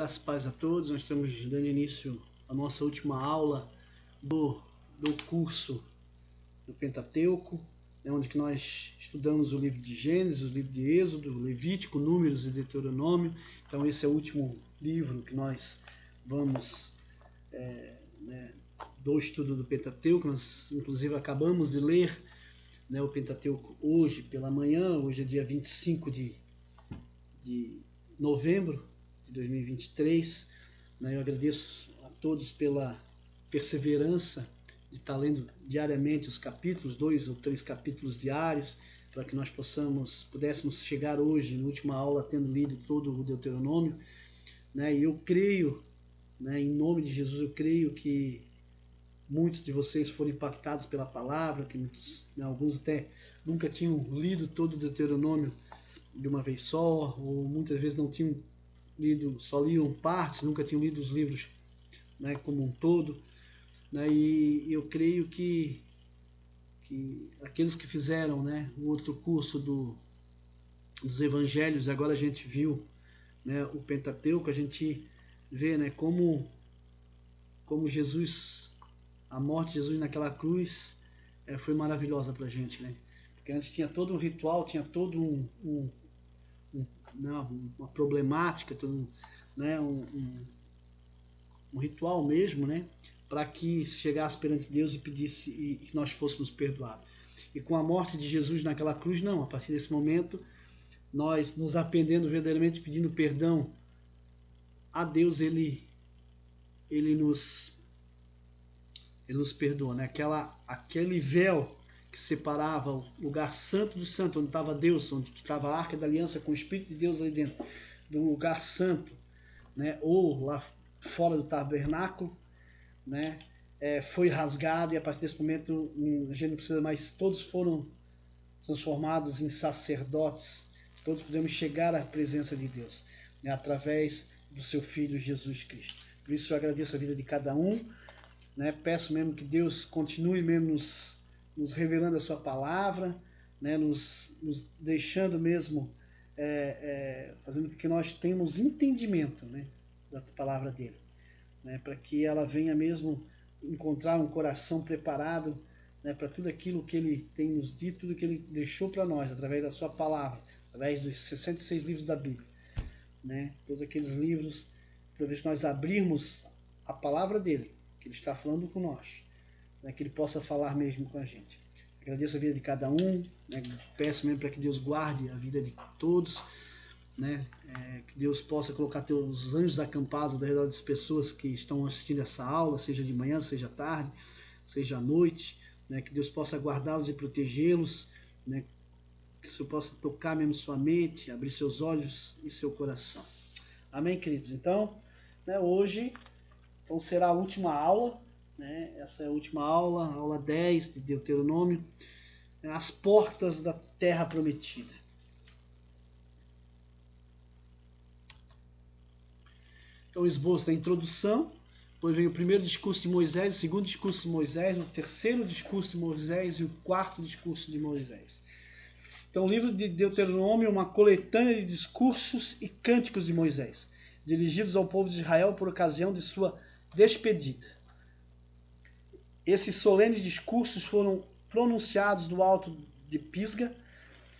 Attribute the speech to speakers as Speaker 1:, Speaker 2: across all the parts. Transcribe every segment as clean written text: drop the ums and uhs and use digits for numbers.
Speaker 1: Graças e paz a todos. Nós estamos dando início à nossa última aula do curso do Pentateuco, onde que nós estudamos o livro de Gênesis, o livro de Êxodo, Levítico, Números e Deuteronômio. Então esse é o último livro que nós vamos do estudo do Pentateuco. Nós inclusive acabamos de ler o Pentateuco hoje pela manhã. Hoje é dia 25 de novembro de 2023. Eu agradeço a todos pela perseverança de estar lendo diariamente os capítulos, 2 ou 3 capítulos diários, para que nós pudéssemos chegar hoje, na última aula, tendo lido todo o Deuteronômio. E eu creio, em nome de Jesus, eu creio que muitos de vocês foram impactados pela palavra, que alguns até nunca tinham lido todo o Deuteronômio de uma vez só, ou muitas vezes não tinham lido, só liam partes, nunca tinham lido os livros como um todo. E eu creio que aqueles que fizeram o outro curso dos evangelhos, agora a gente viu o Pentateuco, a gente vê como Jesus, a morte de Jesus naquela cruz foi maravilhosa para a gente, porque antes tinha todo um ritual, tinha todo uma problemática, todo um ritual mesmo, para que chegasse perante Deus e pedisse e que nós fôssemos perdoados. E com a morte de Jesus naquela cruz, não, a partir desse momento, nós nos arrependendo verdadeiramente, pedindo perdão a Deus, ele nos perdoa, aquele véu que separava o lugar santo do santo, onde estava Deus, onde estava a Arca da Aliança com o Espírito de Deus ali dentro, do lugar santo, ou lá fora do tabernáculo, foi rasgado, e a partir desse momento a gente não precisa mais, todos foram transformados em sacerdotes, todos podemos chegar à presença de Deus, através do seu Filho Jesus Cristo. Por isso eu agradeço a vida de cada um, peço mesmo que Deus continue mesmo nos revelando a sua palavra, nos deixando mesmo, fazendo com que nós tenhamos entendimento da palavra dele, para que ela venha mesmo encontrar um coração preparado para tudo aquilo que ele tem nos dito, tudo que ele deixou para nós, através da sua palavra, através dos 66 livros da Bíblia. Todos aqueles livros, toda vez que nós abrirmos a palavra dele, que ele está falando com nós, que ele possa falar mesmo com a gente. Agradeço a vida de cada um, peço mesmo para que Deus guarde a vida de todos, que Deus possa colocar teus anjos acampados ao redor das pessoas que estão assistindo essa aula, seja de manhã, seja tarde, seja à noite, que Deus possa guardá-los e protegê-los, que o Senhor possa tocar mesmo sua mente, abrir seus olhos e seu coração. Amém, queridos? Então, hoje será a última aula, essa é a última aula, a aula 10 de Deuteronômio, as portas da terra prometida. Então, o esboço da introdução, depois vem o primeiro discurso de Moisés, o segundo discurso de Moisés, o terceiro discurso de Moisés e o quarto discurso de Moisés. Então, o livro de Deuteronômio é uma coletânea de discursos e cânticos de Moisés, dirigidos ao povo de Israel por ocasião de sua despedida. Esses solenes discursos foram pronunciados do alto de Pisga,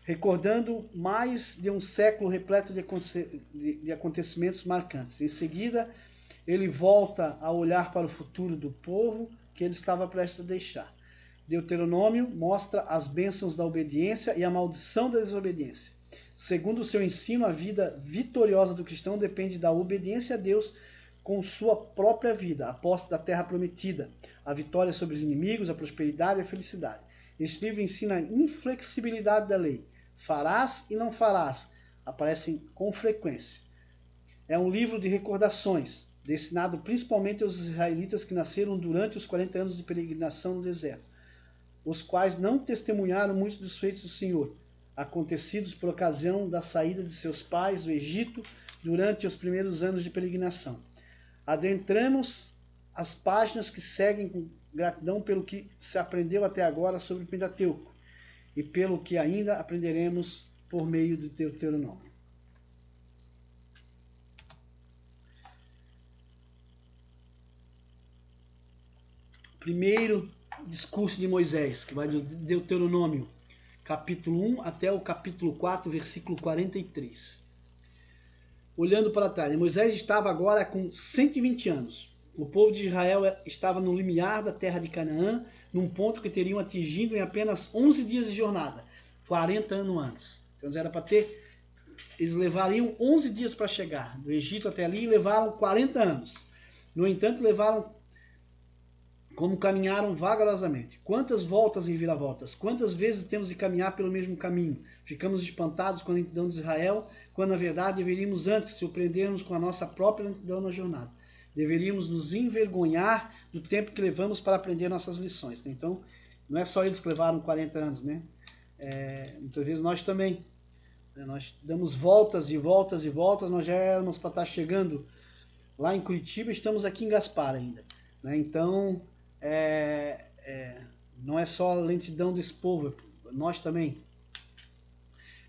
Speaker 1: recordando mais de um século repleto de acontecimentos marcantes. Em seguida, ele volta a olhar para o futuro do povo que ele estava prestes a deixar. Deuteronômio mostra as bênçãos da obediência e a maldição da desobediência. Segundo o seu ensino, a vida vitoriosa do cristão depende da obediência a Deus com sua própria vida, a posse da terra prometida, a vitória sobre os inimigos, a prosperidade e a felicidade. Este livro ensina a inflexibilidade da lei. Farás e não farás aparecem com frequência. É um livro de recordações, destinado principalmente aos israelitas que nasceram durante os 40 anos de peregrinação no deserto, os quais não testemunharam muitos dos feitos do Senhor, acontecidos por ocasião da saída de seus pais do Egito durante os primeiros anos de peregrinação. Adentramos as páginas que seguem com gratidão pelo que se aprendeu até agora sobre o Pentateuco e pelo que ainda aprenderemos por meio do Deuteronômio. primeiro discurso de Moisés, que vai do Deuteronômio, capítulo 1 até o capítulo 4, versículo 43. Olhando para trás, Moisés estava agora com 120 anos. O povo de Israel estava no limiar da terra de Canaã, num ponto que teriam atingido em apenas 11 dias de jornada, 40 anos antes. Então era para ter, eles levariam 11 dias para chegar do Egito até ali e levaram 40 anos. No entanto, levaram como caminharam vagarosamente. Quantas voltas e viravoltas, quantas vezes temos de caminhar pelo mesmo caminho. Ficamos espantados com a lentidão de Israel, quando na verdade deveríamos antes surpreendermos com a nossa própria lentidão na jornada. Deveríamos nos envergonhar do tempo que levamos para aprender nossas lições. Então, não é só eles que levaram 40 anos, né? Muitas vezes nós também. Nós damos voltas e voltas e voltas, nós já éramos para estar chegando lá em Curitiba, estamos aqui em Gaspar ainda. Então, não é só a lentidão desse povo, nós também.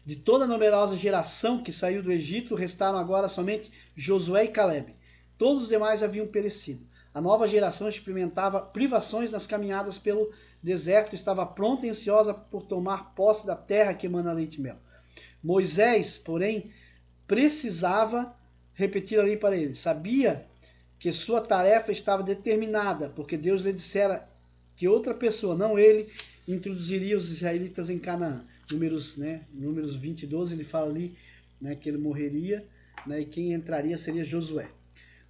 Speaker 1: De toda a numerosa geração que saiu do Egito, restaram agora somente Josué e Caleb. Todos os demais haviam perecido. A nova geração experimentava privações nas caminhadas pelo deserto, estava pronta e ansiosa por tomar posse da terra que emana leite e mel. Moisés, porém, precisava repetir ali para ele. Sabia que sua tarefa estava determinada, porque Deus lhe dissera que outra pessoa, não ele, introduziria os israelitas em Canaã. Números 20 e 12, ele fala ali, né, que ele morreria, né, e quem entraria seria Josué.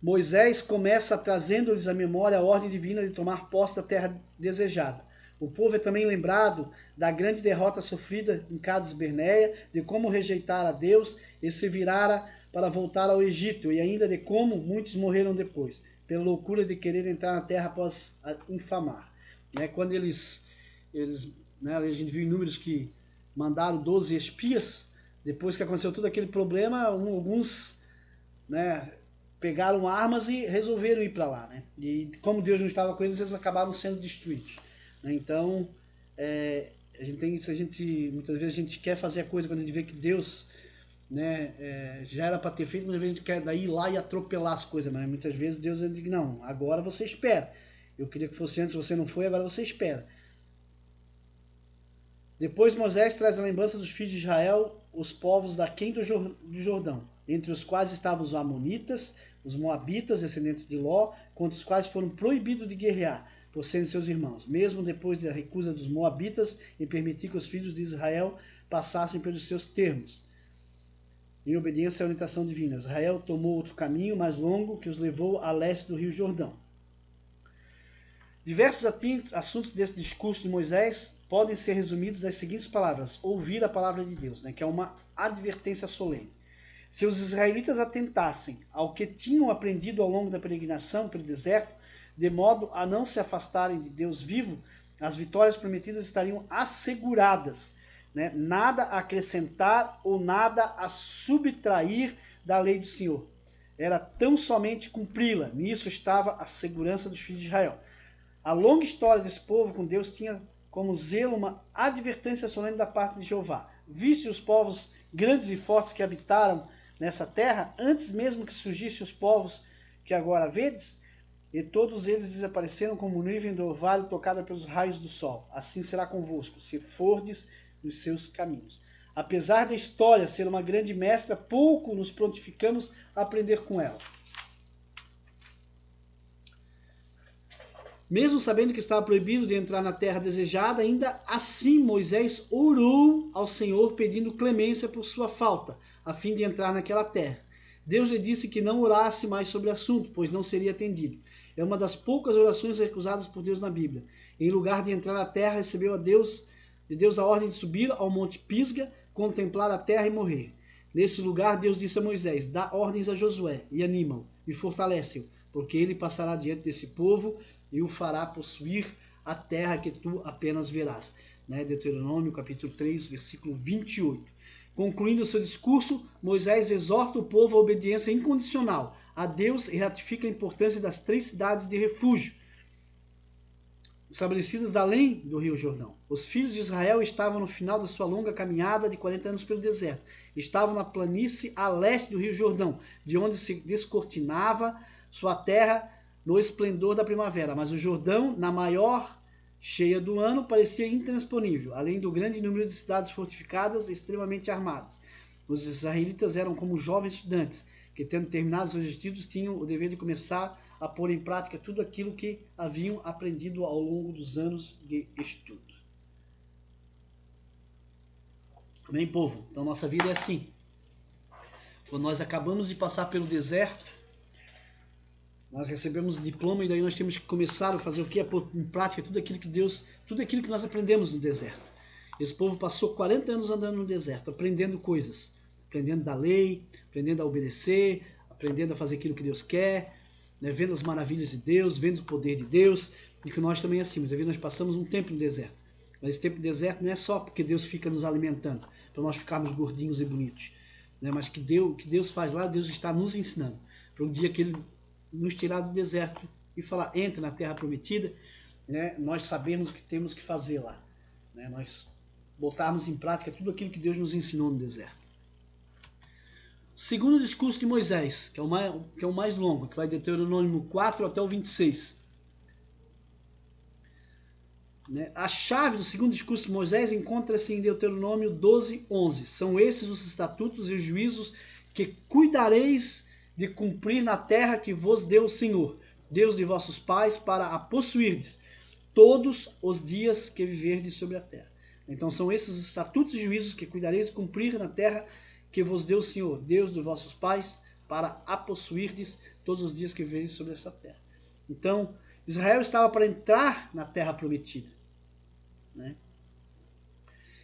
Speaker 1: Moisés começa trazendo-lhes à memória a ordem divina de tomar posse da terra desejada. O povo é também lembrado da grande derrota sofrida em Cades Barneia, de como rejeitar a Deus e se virara para voltar ao Egito, e ainda de como muitos morreram depois, pela loucura de querer entrar na terra após a infamar. Quando eles a gente viu em Números que mandaram 12 espias, depois que aconteceu todo aquele problema, alguns pegaram armas e resolveram ir para lá. E como Deus não estava com eles, eles acabaram sendo destruídos. Então, muitas vezes a gente quer fazer a coisa quando a gente vê que Deus já era para ter feito, mas a gente quer daí ir lá e atropelar as coisas, mas muitas vezes Deus diz, não, agora você espera. Eu queria que fosse antes, você não foi, agora você espera. Depois Moisés traz a lembrança dos filhos de Israel, os povos daquém do Jordão, entre os quais estavam os amonitas, os moabitas, descendentes de Ló, contra os quais foram proibidos de guerrear, por serem seus irmãos, mesmo depois da recusa dos moabitas em permitir que os filhos de Israel passassem pelos seus termos. Em obediência à orientação divina, Israel tomou outro caminho mais longo que os levou a leste do rio Jordão. Diversos assuntos desse discurso de Moisés podem ser resumidos nas seguintes palavras: ouvir a palavra de Deus, que é uma advertência solene. Se os israelitas atentassem ao que tinham aprendido ao longo da peregrinação pelo deserto, de modo a não se afastarem de Deus vivo, as vitórias prometidas estariam asseguradas. Nada a acrescentar ou nada a subtrair da lei do Senhor. Era tão somente cumpri-la. Nisso estava a segurança dos filhos de Israel. A longa história desse povo com Deus tinha como zelo uma advertência solene da parte de Jeová. Viste os povos grandes e fortes que habitaram nessa terra, antes mesmo que surgissem os povos que agora vedes, e todos eles desapareceram como nuvem do orvalho tocada pelos raios do sol. Assim será convosco, se fordes nos seus caminhos. Apesar da história ser uma grande mestra, pouco nos prontificamos a aprender com ela. Mesmo sabendo que estava proibido de entrar na terra desejada, ainda assim Moisés orou ao Senhor pedindo clemência por sua falta, a fim de entrar naquela terra. Deus lhe disse que não orasse mais sobre o assunto, pois não seria atendido. É uma das poucas orações recusadas por Deus na Bíblia. Em lugar de entrar na terra, recebeu de Deus a ordem de subir ao monte Pisga, contemplar a terra e morrer. Nesse lugar, Deus disse a Moisés: dá ordens a Josué e anima-o e fortalece-o, porque ele passará diante desse povo e o fará possuir a terra que tu apenas verás. Deuteronômio capítulo 3, versículo 28. Concluindo o seu discurso, Moisés exorta o povo à obediência incondicional a Deus e ratifica a importância das 3 cidades de refúgio estabelecidas além do rio Jordão. Os filhos de Israel estavam no final da sua longa caminhada de 40 anos pelo deserto. Estavam na planície a leste do rio Jordão, de onde se descortinava sua terra no esplendor da primavera, mas o Jordão, na maior cheia do ano, parecia intransponível, além do grande número de cidades fortificadas e extremamente armadas. Os israelitas eram como jovens estudantes, que, tendo terminado seus estudos, tinham o dever de começar a pôr em prática tudo aquilo que haviam aprendido ao longo dos anos de estudo. Amém, povo? Então nossa vida é assim. Quando nós acabamos de passar pelo deserto, nós recebemos o diploma e daí nós temos que começar a fazer o que? A pôr em prática tudo aquilo que nós aprendemos no deserto. Esse povo passou 40 anos andando no deserto, aprendendo coisas, aprendendo da lei, aprendendo a obedecer, aprendendo a fazer aquilo que Deus quer, né, vendo as maravilhas de Deus, vendo o poder de Deus, e que nós também assim, nós passamos um tempo no deserto. Mas esse tempo no deserto não é só porque Deus fica nos alimentando, para nós ficarmos gordinhos e bonitos, né, mas que Deus faz lá, Deus está nos ensinando, para um dia que Ele nos tirar do deserto e falar, entre na terra prometida, né, nós sabemos o que temos que fazer lá, né, nós botarmos em prática tudo aquilo que Deus nos ensinou no deserto. Segundo discurso de Moisés, que é o mais longo, que vai de Deuteronômio 4 até o 26. Né? A chave do segundo discurso de Moisés encontra-se em Deuteronômio 12, 11. São esses os estatutos e os juízos que cuidareis de cumprir na terra que vos deu o Senhor, Deus de vossos pais, para a possuirdes todos os dias que viverdes sobre a terra. Então são esses os estatutos e juízos que cuidareis de cumprir na terra que vos deu o Senhor, Deus dos vossos pais, para a possuirdes todos os dias que viverdes sobre essa terra. Então, Israel estava para entrar na terra prometida, né?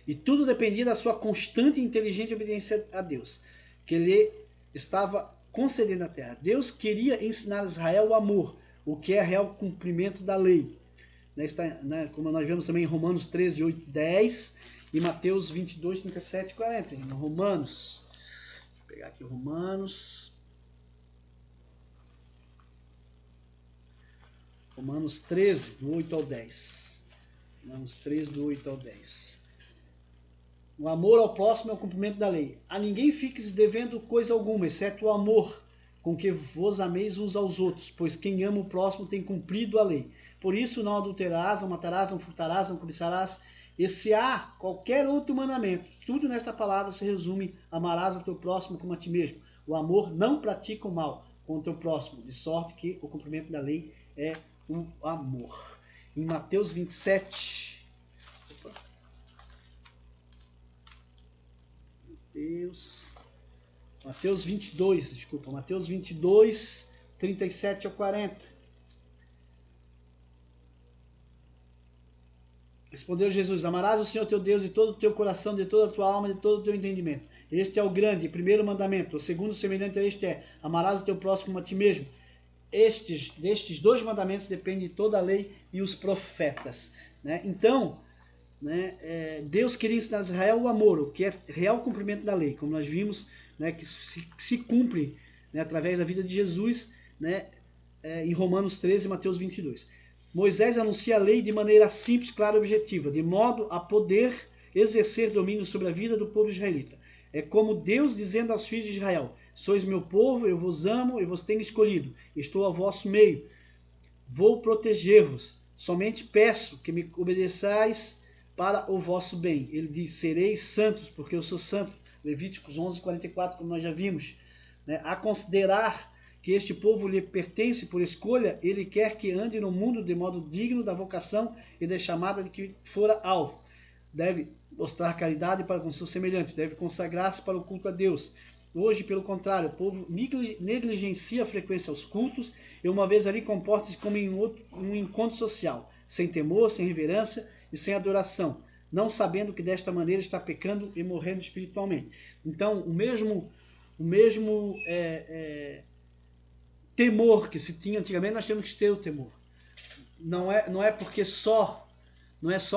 Speaker 1: E tudo dependia da sua constante e inteligente obediência a Deus, que Ele estava concedendo a terra. Deus queria ensinar a Israel o amor, o que é real cumprimento da lei. Como nós vemos também em Romanos 13, 8, 10 e Mateus 22, 37 e 40. Em Romanos, vou pegar aqui Romanos 13, do 8 ao 10. Romanos 13, do 8 ao 10. O amor ao próximo é o cumprimento da lei. A ninguém fiques devendo coisa alguma, exceto o amor, com que vos ameis uns aos outros, pois quem ama o próximo tem cumprido a lei. Por isso não adulterarás, não matarás, não furtarás, não cobiçarás. E se há qualquer outro mandamento, tudo nesta palavra se resume: amarás a teu próximo como a ti mesmo. O amor não pratica o mal com o teu próximo, de sorte que o cumprimento da lei é o amor. Em Mateus 27... Mateus 22, 37 ao 40. Respondeu Jesus: amarás o Senhor teu Deus de todo o teu coração, de toda a tua alma, de todo o teu entendimento. Este é o grande e primeiro mandamento. O segundo, semelhante a este, é: amarás o teu próximo como a ti mesmo. Destes dois mandamentos depende toda a lei e os profetas. Né? Então, Deus queria ensinar a Israel o amor, o que é real cumprimento da lei, como nós vimos, né, que se cumpre, né, através da vida de Jesus, né, em Romanos 13 e Mateus 22. Moisés anuncia a lei de maneira simples, clara e objetiva, de modo a poder exercer domínio sobre a vida do povo israelita. É como Deus dizendo aos filhos de Israel: sois meu povo, eu vos amo, eu vos tenho escolhido, estou a vosso meio, vou proteger-vos, somente peço que me obedeçais para o vosso bem. Ele diz: sereis santos, porque eu sou santo. Levíticos 11, 44, como nós já vimos. Né? A considerar que este povo lhe pertence por escolha, ele quer que ande no mundo de modo digno da vocação e da chamada de que fora alvo. Deve mostrar caridade para com seus semelhantes, deve consagrar-se para o culto a Deus. Hoje, pelo contrário, o povo negligencia a frequência aos cultos e, uma vez ali, comporta-se como em um encontro social, sem temor, sem reverência e sem adoração, não sabendo que desta maneira está pecando e morrendo espiritualmente. Então, o mesmo temor que se tinha antigamente, nós temos que ter o temor. Não é só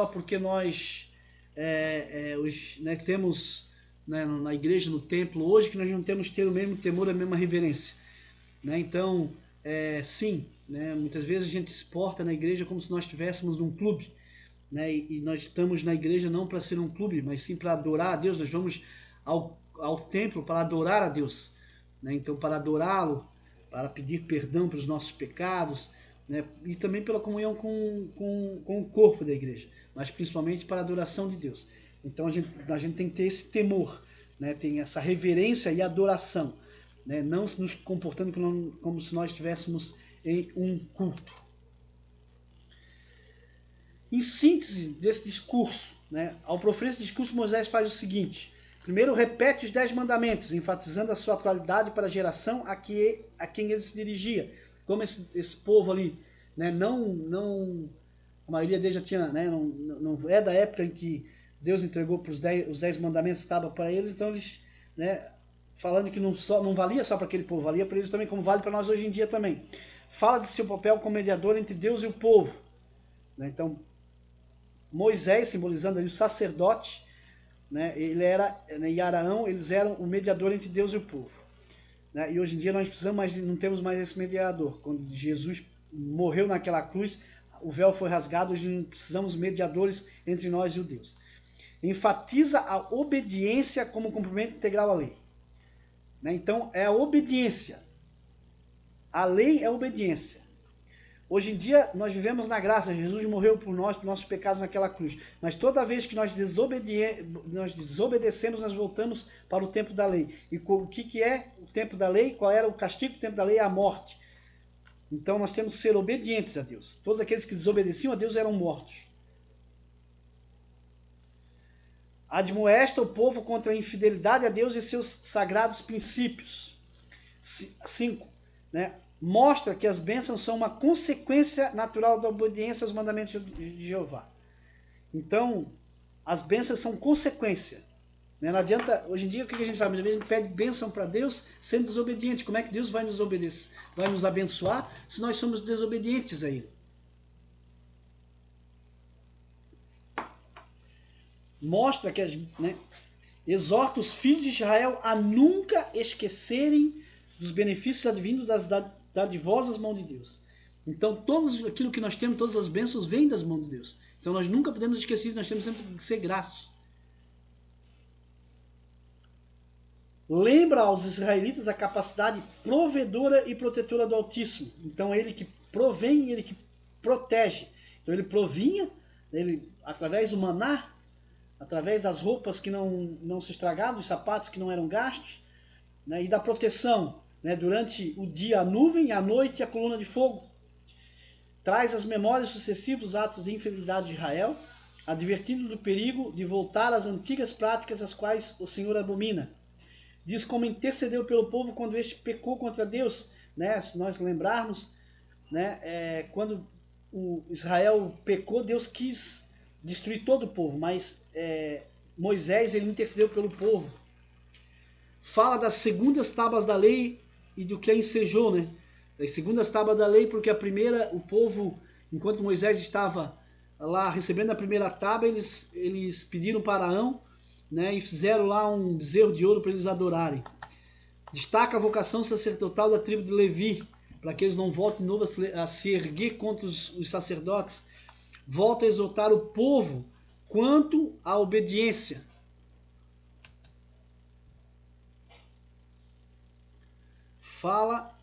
Speaker 1: porque nós temos, né, na igreja, no templo, hoje, que nós não temos que ter o mesmo temor, a mesma reverência. Né? Então, sim, né, muitas vezes a gente se porta na igreja como se nós estivéssemos num clube. Né? E nós estamos na igreja não para ser um clube, mas sim para adorar a Deus. Nós vamos ao templo para adorar a Deus. Né? Então, para adorá-lo, para pedir perdão pelos nossos pecados, né? E também pela comunhão com o corpo da igreja, mas principalmente para a adoração de Deus. Então a gente tem que ter esse temor, né? Tem essa reverência e adoração, né? Não nos comportando como se nós estivéssemos em um culto. Em síntese desse discurso, né? Ao proferir esse discurso, Moisés faz o seguinte: primeiro, repete os 10 mandamentos, enfatizando a sua atualidade para a geração a quem ele se dirigia. Como esse povo ali, né, a maioria deles já tinha, né, não é da época em que Deus entregou para os 10 mandamentos, estava para eles, então eles, né, falando que não valia só para aquele povo, valia para eles também, como vale para nós hoje em dia também. Fala de seu papel como mediador entre Deus e o povo, né? Então, Moisés, simbolizando ali o sacerdote, né, ele era, né, e Arão, eles eram o mediador entre Deus e o povo, né? E hoje em dia nós não temos mais esse mediador. Quando Jesus morreu naquela cruz, o véu foi rasgado, hoje não precisamos de mediadores entre nós e o Deus. Enfatiza a obediência como cumprimento integral à lei, né? Então é a obediência. A lei é a obediência. Hoje em dia nós vivemos na graça, Jesus morreu por nós, por nossos pecados naquela cruz. Mas toda vez que nós desobedecemos, nós voltamos para o tempo da lei. E o que é o tempo da lei? Qual era o castigo do tempo da lei? A morte. Então nós temos que ser obedientes a Deus. Todos aqueles que desobedeciam a Deus eram mortos. Admoesta o povo contra a infidelidade a Deus e seus sagrados princípios. 5. Né? Mostra que as bênçãos são uma consequência natural da obediência aos mandamentos de Jeová. Então, as bênçãos são consequência. Não adianta, hoje em dia, o que a gente faz? Muitas vezes a gente pede bênção para Deus sendo desobediente. Como é que Deus vai nos obedecer, vai nos abençoar se nós somos desobedientes a Ele? Mostra que, né, exorta os filhos de Israel a nunca esquecerem dos benefícios advindos das dadivosas mãos de Deus. Então, tudo aquilo que nós temos, todas as bênçãos, vêm das mãos de Deus. Então, nós nunca podemos esquecer isso, nós temos sempre que ser gratos. Lembra aos israelitas a capacidade provedora e protetora do Altíssimo. Então, ele que provém e ele que protege. Então, ele provinha, ele, através do maná, através das roupas que não se estragavam, dos sapatos que não eram gastos, né, e da proteção, né, durante o dia a nuvem e à noite a coluna de fogo. Traz às memórias sucessivos atos de infidelidade de Israel, advertindo do perigo de voltar às antigas práticas as quais o Senhor abomina. Diz como intercedeu pelo povo quando este pecou contra Deus, né? Se nós lembrarmos, né, quando o Israel pecou, Deus quis destruir todo o povo, mas Moisés ele intercedeu pelo povo. Fala das segundas tábuas da lei e do que a ensejou, né? As segundas tábuas da lei, porque a primeira, o povo, enquanto Moisés estava lá recebendo a primeira tábua, eles pediram para Arão, né, e fizeram lá um bezerro de ouro para eles adorarem. Destaca a vocação sacerdotal da tribo de Levi, para que eles não voltem de novo a se erguer contra os sacerdotes. Volta a exortar o povo quanto à obediência. Fala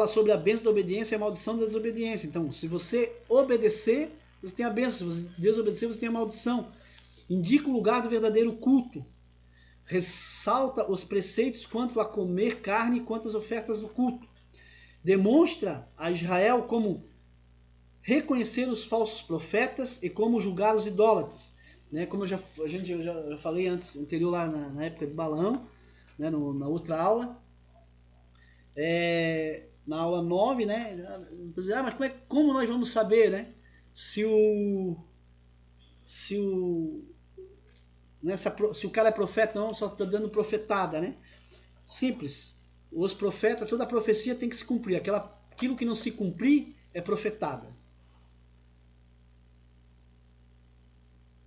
Speaker 1: sobre a bênção da obediência e a maldição da desobediência. Então, se você obedecer, você tem a bênção. Se você desobedecer, você tem a maldição. Indica o lugar do verdadeiro culto. Ressalta os preceitos quanto a comer carne e quanto às ofertas do culto. Demonstra a Israel como reconhecer os falsos profetas e como julgar os idólatras. Né? Como eu já falei anterior lá na época de Balaão, né? Na outra aula. Na aula 9, né? Mas como nós vamos saber, né? Se o cara é profeta, não, só está dando profetada, né? Simples. Os profetas, toda a profecia tem que se cumprir. Aquilo que não se cumprir é profetada.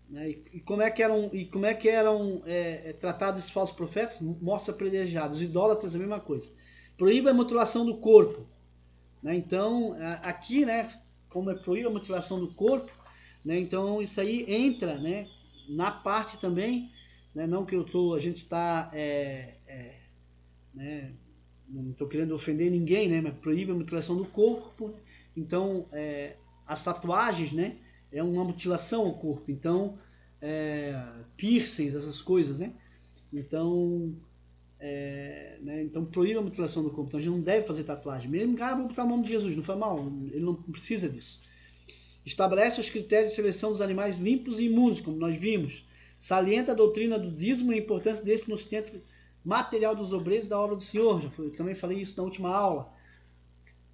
Speaker 1: Né? E como é que eram tratados esses falsos profetas? Mostra privilegiados. Os idólatras, a mesma coisa. Proíbe a mutilação do corpo. Né? Então, aqui, né, como proíbe a mutilação do corpo, né, então isso aí entra, né, na parte também, né, não que a gente está né, não estou querendo ofender ninguém, né, mas proíbe a mutilação do corpo, né? Então, as tatuagens, né, é uma mutilação ao corpo, então, piercings, essas coisas, né, então, então proíbe a mutilação do corpo, então a gente não deve fazer tatuagem, mesmo que, vou botar o nome de Jesus, não foi mal, ele não precisa disso. Estabelece os critérios de seleção dos animais limpos e imundos, como nós vimos, salienta a doutrina do dízimo e a importância desse no sustento material dos obreiros da obra do Senhor, eu também falei isso na última aula.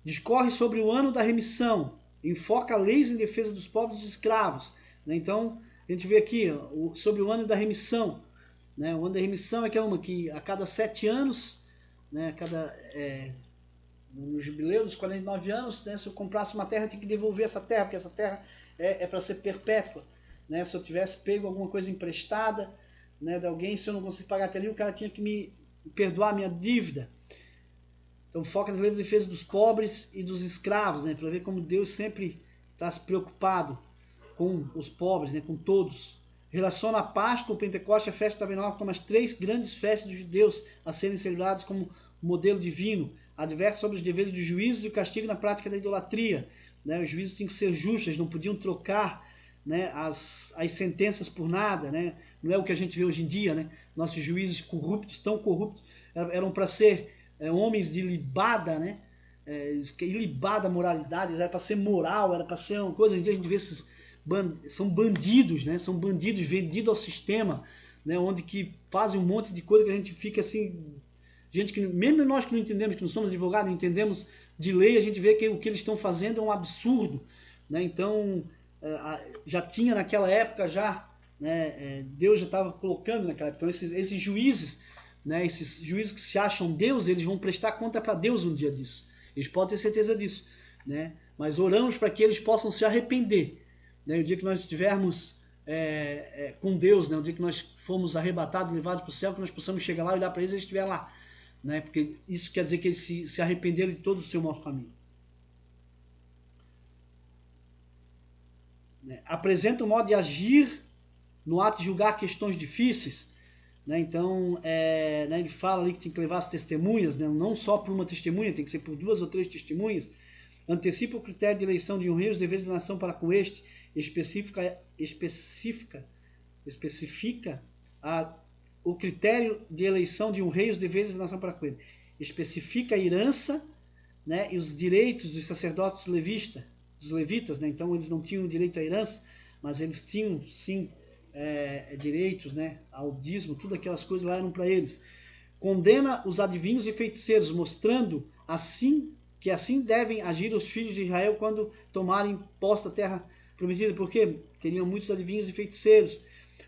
Speaker 1: Discorre sobre o ano da remissão, enfoca leis em defesa dos pobres e escravos. Né? Então, a gente vê aqui sobre o ano da remissão. Né? O ano da remissão é uma que a cada 7 anos, né? No jubileu dos 49 anos, né? Se eu comprasse uma terra, eu tinha que devolver essa terra, porque essa terra é para ser perpétua. Né? Se eu tivesse pego alguma coisa emprestada, né, de alguém, se eu não conseguir pagar até ali, o cara tinha que me perdoar a minha dívida. Então foca nas leis de defesa dos pobres e dos escravos, né, para ver como Deus sempre está se preocupado com os pobres, né, com todos. Relaciona a Páscoa, o Pentecostes e a festa do Tabernáculo como as 3 grandes festas dos judeus a serem celebradas como modelo divino. Adverte sobre os deveres dos juízes e o castigo na prática da idolatria. Né, os juízes tinham que ser justos, eles não podiam trocar, né, as sentenças por nada, né? Não é o que a gente vê hoje em dia, né? Nossos juízes corruptos, tão corruptos, eram para ser homens de libada, né? Ilibada moralidade, era para ser moral, era para ser uma coisa. Hoje em dia a gente vê esses são bandidos, né? São bandidos vendidos ao sistema, né? Onde que fazem um monte de coisa que a gente fica assim, gente que mesmo nós que não entendemos, que não somos advogados, não entendemos de lei, a gente vê que o que eles estão fazendo é um absurdo, né? Então já tinha naquela época já, né, Deus já estava colocando naquela época. Então esses juízes, né, esses juízes que se acham Deus, eles vão prestar conta para Deus um dia disso. Eles podem ter certeza disso, né? Mas oramos para que eles possam se arrepender, né? O dia que nós estivermos com Deus, né? O dia que nós formos arrebatados, levados para o céu, que nós possamos chegar lá, olhar para eles e eles estiverem lá, né? Porque isso quer dizer que eles se arrependeram de todo o seu mau caminho. Apresenta um modo de agir no ato de julgar questões difíceis, né? Então, né, ele fala ali que tem que levar as testemunhas, né? Não só por uma testemunha, tem que ser por 2 ou 3 testemunhas. Antecipa o critério de eleição de um rei, os deveres da nação para com este, especifica o critério de eleição de um rei, os deveres da nação para com ele. Especifica a herança, né, e os direitos dos sacerdotes dos levitas, né? Então eles não tinham direito à herança, mas eles tinham sim direitos, né, ao dízimo, tudo aquelas coisas lá eram para eles. Condena os adivinhos e feiticeiros, mostrando que assim devem agir os filhos de Israel quando tomarem posse da terra prometida, porque teriam muitos adivinhos e feiticeiros.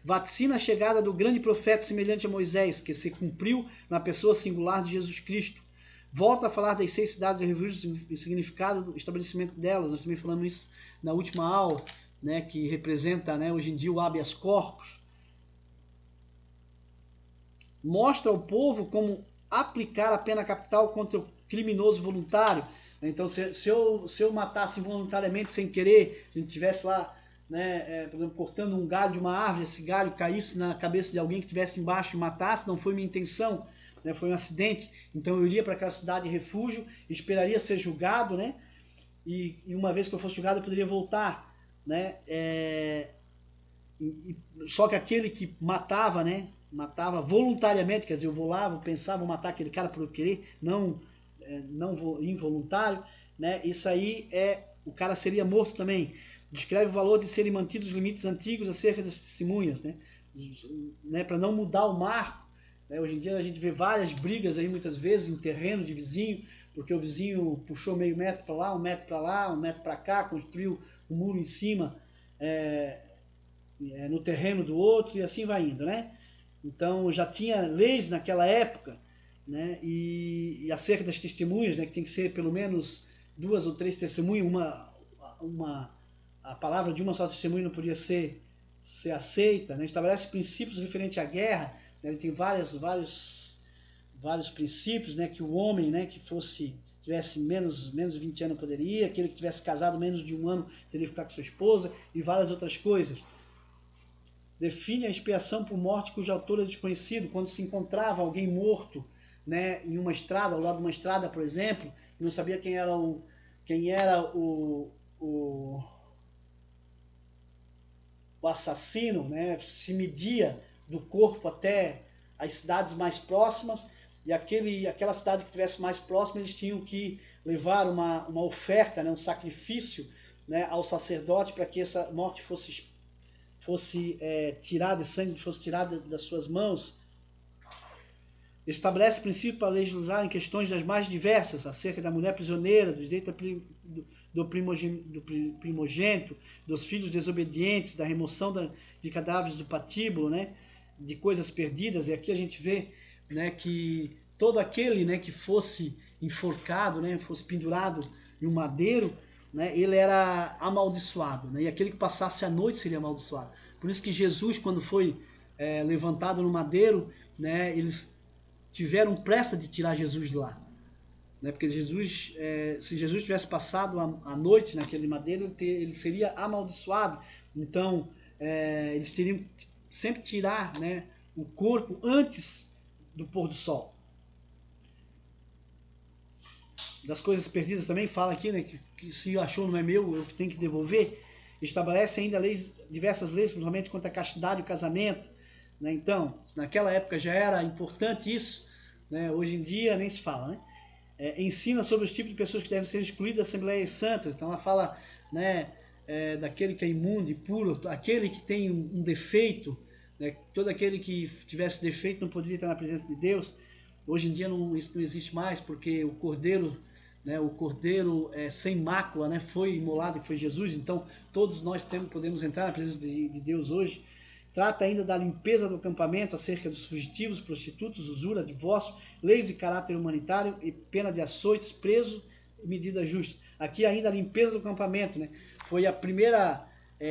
Speaker 1: Vaticina a chegada do grande profeta semelhante a Moisés, que se cumpriu na pessoa singular de Jesus Cristo. Volta a falar das 6 cidades e refúgios e significado do estabelecimento delas. Nós também falamos isso na última aula, né, que representa, né, hoje em dia o habeas corpus. Mostra ao povo como aplicar a pena capital contra o criminoso voluntário. Então, se eu matasse involuntariamente, sem querer, se a gente estivesse lá, né, por exemplo, cortando um galho de uma árvore, esse galho caísse na cabeça de alguém que estivesse embaixo e matasse, não foi minha intenção, né, foi um acidente, então eu iria para aquela cidade de refúgio, esperaria ser julgado, né, e uma vez que eu fosse julgado eu poderia voltar, né, só que aquele que matava, né, matava voluntariamente, quer dizer, eu vou lá, vou pensar, vou matar aquele cara por eu querer, não involuntário, né, isso aí o cara seria morto também. Descreve o valor de serem mantidos os limites antigos acerca das testemunhas, né, para não mudar o marco. Hoje em dia a gente vê várias brigas aí muitas vezes em terreno de vizinho, porque o vizinho puxou meio metro para lá, 1 metro para lá, 1 metro para cá, construiu um muro em cima no terreno do outro e assim vai indo, né? Então já tinha leis naquela época, né? E acerca das testemunhas, né? Que tem que ser pelo menos 2 ou 3 testemunhas, a palavra de uma só testemunha não podia ser aceita, né? Estabelece princípios referentes à guerra, né? Ele tem vários princípios, né? Que o homem, né? Que tivesse menos de 20 anos poderia, aquele que tivesse casado menos de 1 ano teria que ficar com sua esposa e várias outras coisas. Define a expiação por morte cujo autor é desconhecido, quando se encontrava alguém morto, né, em uma estrada, ao lado de uma estrada, por exemplo, não sabia quem era o assassino, né, se media do corpo até as cidades mais próximas, e aquela cidade que estivesse mais próxima, eles tinham que levar uma oferta, né, um sacrifício, né, ao sacerdote para que essa morte fosse tirada, esse sangue fosse tirado das suas mãos. Estabelece princípio para legislar em questões das mais diversas, acerca da mulher prisioneira, dos direitos do primogênito, dos filhos desobedientes, da remoção de cadáveres do patíbulo, né, de coisas perdidas. E aqui a gente vê, né, que todo aquele, né, que fosse enforcado, né, fosse pendurado em um madeiro, né, ele era amaldiçoado, né, e aquele que passasse a noite seria amaldiçoado. Por isso que Jesus, quando foi levantado no madeiro, né, eles tiveram pressa de tirar Jesus de lá, né? Porque Jesus, se Jesus tivesse passado a noite naquele madeiro, ele seria amaldiçoado. Então, eles teriam que sempre tirar, né, o corpo antes do pôr do sol. Das coisas perdidas também fala aqui, né, que se achou não é meu, eu que tenho que devolver. Estabelece ainda diversas leis, principalmente quanto à castidade e o casamento, né? Então, naquela época já era importante isso, né? Hoje em dia nem se fala, né? Ensina sobre os tipos de pessoas que devem ser excluídas das Assembleias Santas. Então ela fala, né, daquele que é imundo, impuro, aquele que tem um defeito, né? Todo aquele que tivesse defeito não poderia estar na presença de Deus. Hoje em dia isso não existe mais, porque o Cordeiro, né, sem mácula, né, foi imolado, que foi Jesus. Então todos nós podemos entrar na presença de Deus hoje. Trata ainda da limpeza do acampamento, acerca dos fugitivos, prostitutos, usura, divórcio, leis de caráter humanitário e pena de açoites, preso e medida justa. Aqui ainda a limpeza do acampamento, né? Foi a primeira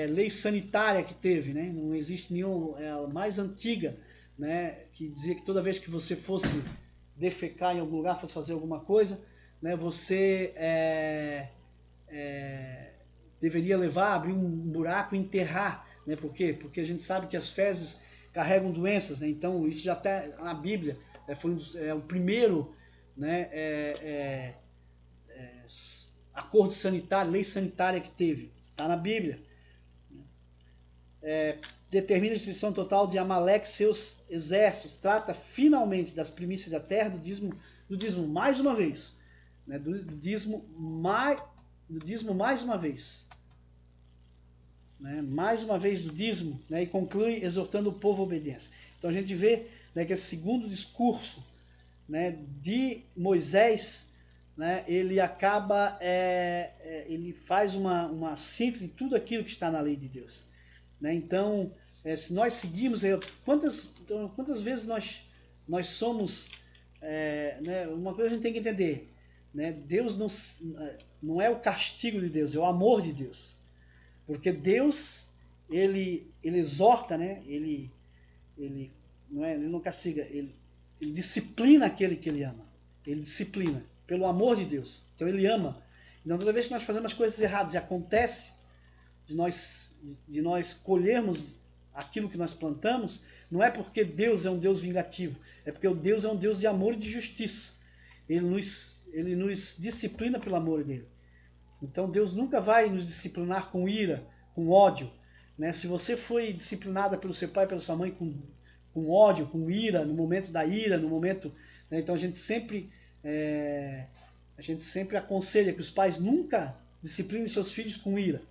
Speaker 1: lei sanitária que teve, né? Não existe nenhuma, a mais antiga, né, que dizia que toda vez que você fosse defecar em algum lugar, fosse fazer alguma coisa, né, você deveria abrir um buraco e enterrar. Né? Por quê? Porque a gente sabe que as fezes carregam doenças, né? Então isso já está na Bíblia, foi o primeiro, né, acordo sanitário, lei sanitária que teve, está na Bíblia. Determina a destruição total de Amaleque e seus exércitos, trata finalmente das primícias da terra, do dízimo mais uma vez, né? do dízimo mais uma vez. Né, mais uma vez do dízimo, né, e conclui exortando o povo à obediência. Então a gente vê, né, que esse segundo discurso, né, de Moisés, né, ele acaba, ele faz uma síntese de tudo aquilo que está na lei de Deus. Né? Então, se nós seguirmos, quantas vezes nós somos, né, uma coisa a gente tem que entender, né, Deus não é o castigo de Deus, é o amor de Deus. Porque Deus, ele exorta, né? Ele não castiga, ele disciplina aquele que ele ama. Ele disciplina, pelo amor de Deus. Então ele ama. Então toda vez que nós fazemos as coisas erradas e acontece de nós colhermos aquilo que nós plantamos, não é porque Deus é um Deus vingativo, é porque o Deus é um Deus de amor e de justiça. Ele nos disciplina pelo amor dele. Então Deus nunca vai nos disciplinar com ira, com ódio. Né? Se você foi disciplinada pelo seu pai e pela sua mãe com ódio, com ira, no momento da ira, no momento... Né? Então a gente sempre aconselha que os pais nunca disciplinem seus filhos com ira.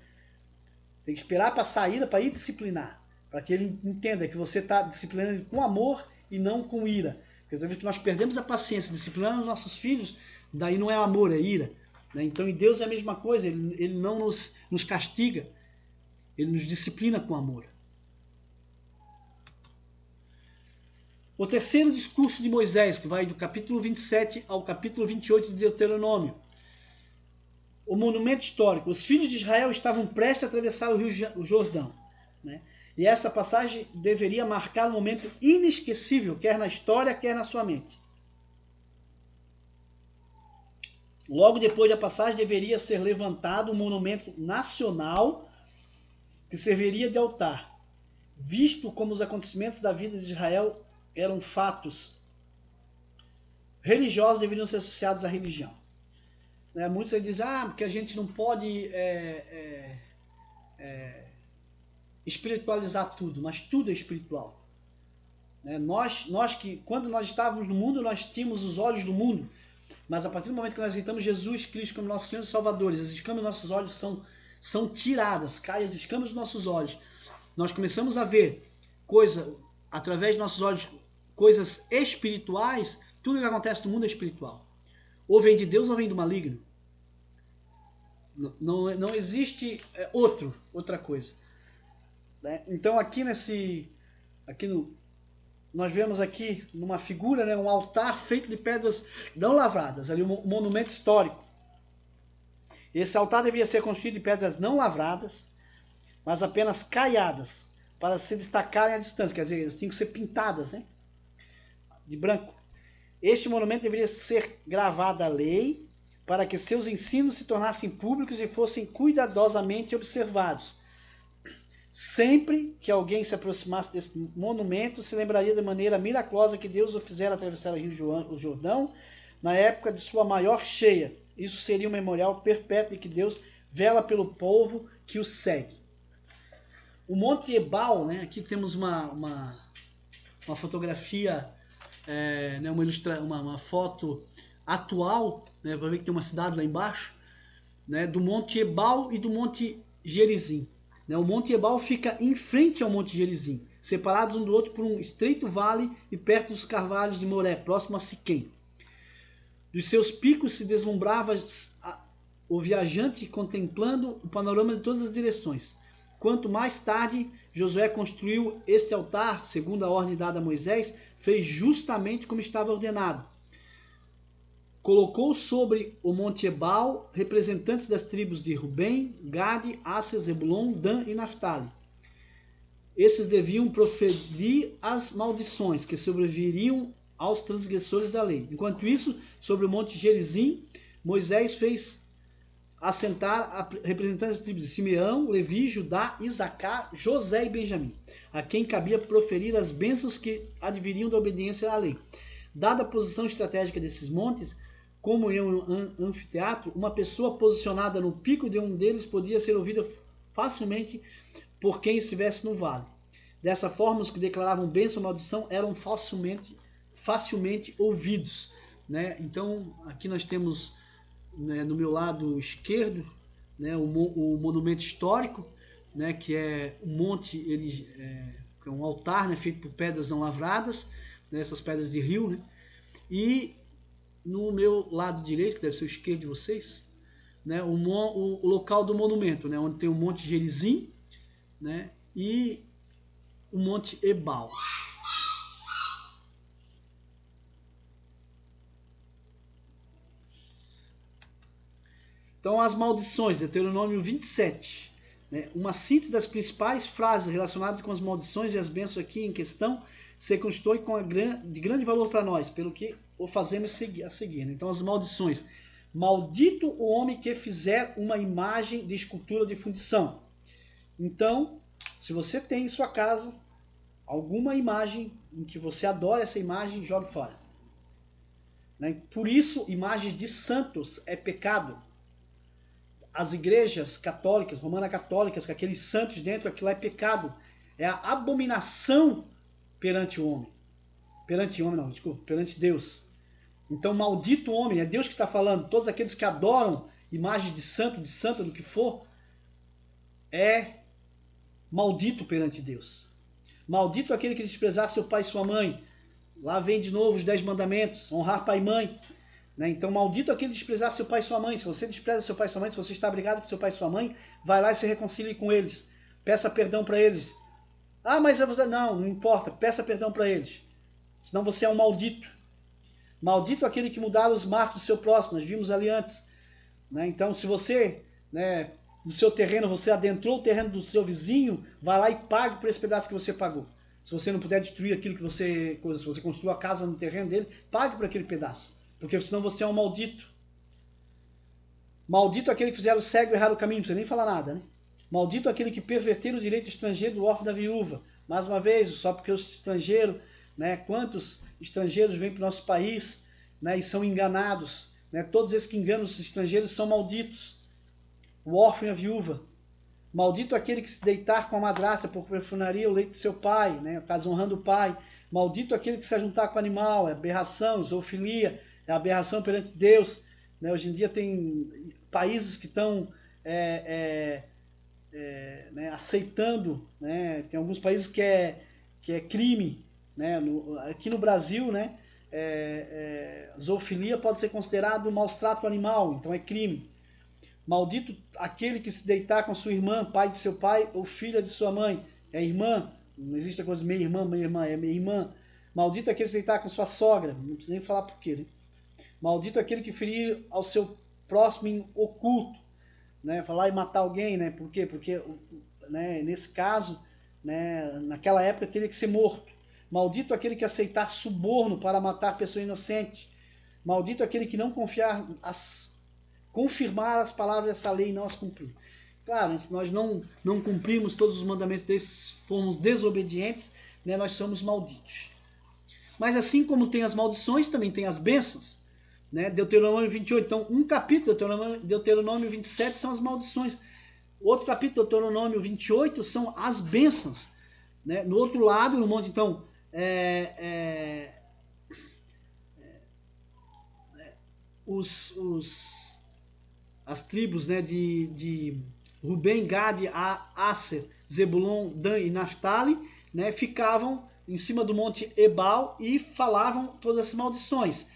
Speaker 1: Tem que esperar passar a ira para ir disciplinar. Para que ele entenda que você está disciplinando ele com amor e não com ira. Porque toda vez que nós perdemos a paciência disciplinando os nossos filhos, daí não é amor, é ira. Então, em Deus é a mesma coisa, ele não nos castiga, ele nos disciplina com amor. O terceiro discurso de Moisés, que vai do capítulo 27 ao capítulo 28 de Deuteronômio. O monumento histórico. Os filhos de Israel estavam prestes a atravessar o Rio Jordão. Né? E essa passagem deveria marcar um momento inesquecível, quer na história, quer na sua mente. Logo depois da passagem deveria ser levantado um monumento nacional que serviria de altar. Visto como os acontecimentos da vida de Israel eram fatos religiosos deveriam ser associados à religião. Né? Muitos aí dizem, porque a gente não pode espiritualizar tudo, mas tudo é espiritual. Né? Nós que, quando nós estávamos no mundo, nós tínhamos os olhos do mundo, mas a partir do momento que nós aceitamos Jesus Cristo como nosso Senhor e Salvador, as escamas dos nossos olhos são tiradas, caem as escamas dos nossos olhos. Nós começamos a ver através dos nossos olhos, coisas espirituais. Tudo que acontece no mundo é espiritual. Ou vem de Deus ou vem do maligno. Não existe outra coisa. Né? Então aqui nós vemos aqui numa figura, né, um altar feito de pedras não lavradas, ali um monumento histórico. Esse altar deveria ser construído de pedras não lavradas, mas apenas caiadas, para se destacarem à distância, quer dizer, eles tinham que ser pintadas, né, de branco. Este monumento deveria ser gravado à lei, para que seus ensinos se tornassem públicos e fossem cuidadosamente observados. Sempre que alguém se aproximasse desse monumento, se lembraria de maneira miraculosa que Deus o fizera atravessar o rio Jordão na época de sua maior cheia. Isso seria um memorial perpétuo de que Deus vela pelo povo que o segue. O Monte Ebal, né, aqui temos uma fotografia, né, uma foto atual, né, para ver que tem uma cidade lá embaixo, né, do Monte Ebal e do Monte Gerizim. O Monte Ebal fica em frente ao Monte Gerizim, separados um do outro por um estreito vale e perto dos carvalhos de Moré, próximo a Siquém. Dos seus picos se deslumbrava o viajante contemplando o panorama de todas as direções. Quanto mais tarde Josué construiu este altar, segundo a ordem dada a Moisés, fez justamente como estava ordenado. Colocou sobre o Monte Ebal representantes das tribos de Rubem, Gade, Asser, Zebulon, Dan e Naftali. Esses deviam proferir as maldições que sobreviriam aos transgressores da lei. Enquanto isso, sobre o Monte Gerizim, Moisés fez assentar representantes das tribos de Simeão, Levi, Judá, Isacar, José e Benjamim, a quem cabia proferir as bênçãos que adviriam da obediência à lei. Dada a posição estratégica desses montes, como em um anfiteatro, uma pessoa posicionada no pico de um deles podia ser ouvida facilmente por quem estivesse no vale. Dessa forma, os que declaravam bênção ou maldição eram facilmente ouvidos. Né? Então, aqui nós temos, né, no meu lado esquerdo, né, o monumento histórico, né, que é um monte, é um altar, né, feito por pedras não lavradas, né, essas pedras de rio, né? E no meu lado direito, que deve ser o esquerdo de vocês, né, o local do monumento, né, onde tem o Monte Gerizim, né, e o Monte Ebal. Então, as maldições, Deuteronômio 27. Né, uma síntese das principais frases relacionadas com as maldições e as bênçãos aqui em questão se constitui de grande valor para nós, pelo que o fazemos a seguir. Então, as maldições. Maldito o homem que fizer uma imagem de escultura de fundição. Então, se você tem em sua casa alguma imagem em que você adora essa imagem, jogue fora. Né? Por isso, imagens de santos é pecado. As igrejas católicas, romana-católicas, com aqueles santos dentro, aquilo é pecado. É a abominação perante o homem. Perante Deus. Então, maldito homem, é Deus que está falando. Todos aqueles que adoram imagem de santo, de santa, do que for, é maldito perante Deus. Maldito aquele que desprezar seu pai e sua mãe. Lá vem de novo os 10 mandamentos, honrar pai e mãe. Né? Então, maldito aquele que desprezar seu pai e sua mãe. Se você despreza seu pai e sua mãe, se você está brigado com seu pai e sua mãe, vai lá e se reconcilie com eles. Peça perdão para eles. Mas você... Não importa, peça perdão para eles. Senão você é um maldito. Maldito aquele que mudar os marcos do seu próximo. Nós vimos ali antes. Né? Então, se você, né, no seu terreno, você adentrou o terreno do seu vizinho, vai lá e pague por esse pedaço que você pagou. Se você não puder destruir aquilo que se você construiu a casa no terreno dele, pague por aquele pedaço. Porque senão você é um maldito. Maldito aquele que fizer o cego errar o caminho, não precisa nem falar nada, né? Maldito aquele que perverter o direito estrangeiro do órfão da viúva. Mais uma vez, só porque o estrangeiro, né, quantos estrangeiros vêm para o nosso país né, e são enganados, né? Todos esses que enganam os estrangeiros são malditos. O órfão e a viúva. Maldito aquele que se deitar com a madrasta, porque perfumaria o leito de seu pai, né? Está desonrando o pai. Maldito aquele que se ajuntar com o animal, é aberração, zoofilia, é aberração perante Deus. Né? Hoje em dia tem países que estão né, aceitando, né? Tem alguns países que é crime, né? Aqui no Brasil, né? Zoofilia pode ser considerado maus trato animal, então é crime. Maldito aquele que se deitar com sua irmã, pai de seu pai ou filha de sua mãe. É irmã, não existe a coisa meia-irmã, é meia-irmã. Maldito aquele que se deitar com sua sogra, não precisa nem falar por quê, né? Maldito aquele que ferir ao seu próximo em oculto, né? Falar e matar alguém, né? Por quê? Porque, né, nesse caso, né, naquela época teria que ser morto. Maldito aquele que aceitar suborno para matar pessoa inocente. Maldito aquele que não confirmar as palavras dessa lei e não as cumprir. Claro, se nós não cumprimos todos os mandamentos desses, formos desobedientes, né, nós somos malditos. Mas assim como tem as maldições, também tem as bênçãos. Né? Deuteronômio 28, então um capítulo, Deuteronômio 27 são as maldições. Outro capítulo, Deuteronômio 28, são as bênçãos. Né? No outro lado, no monte, então, as tribos, né, de Rubem, Gade, Aser, Zebulon, Dan e Naftali, né, ficavam em cima do monte Ebal e falavam todas as maldições.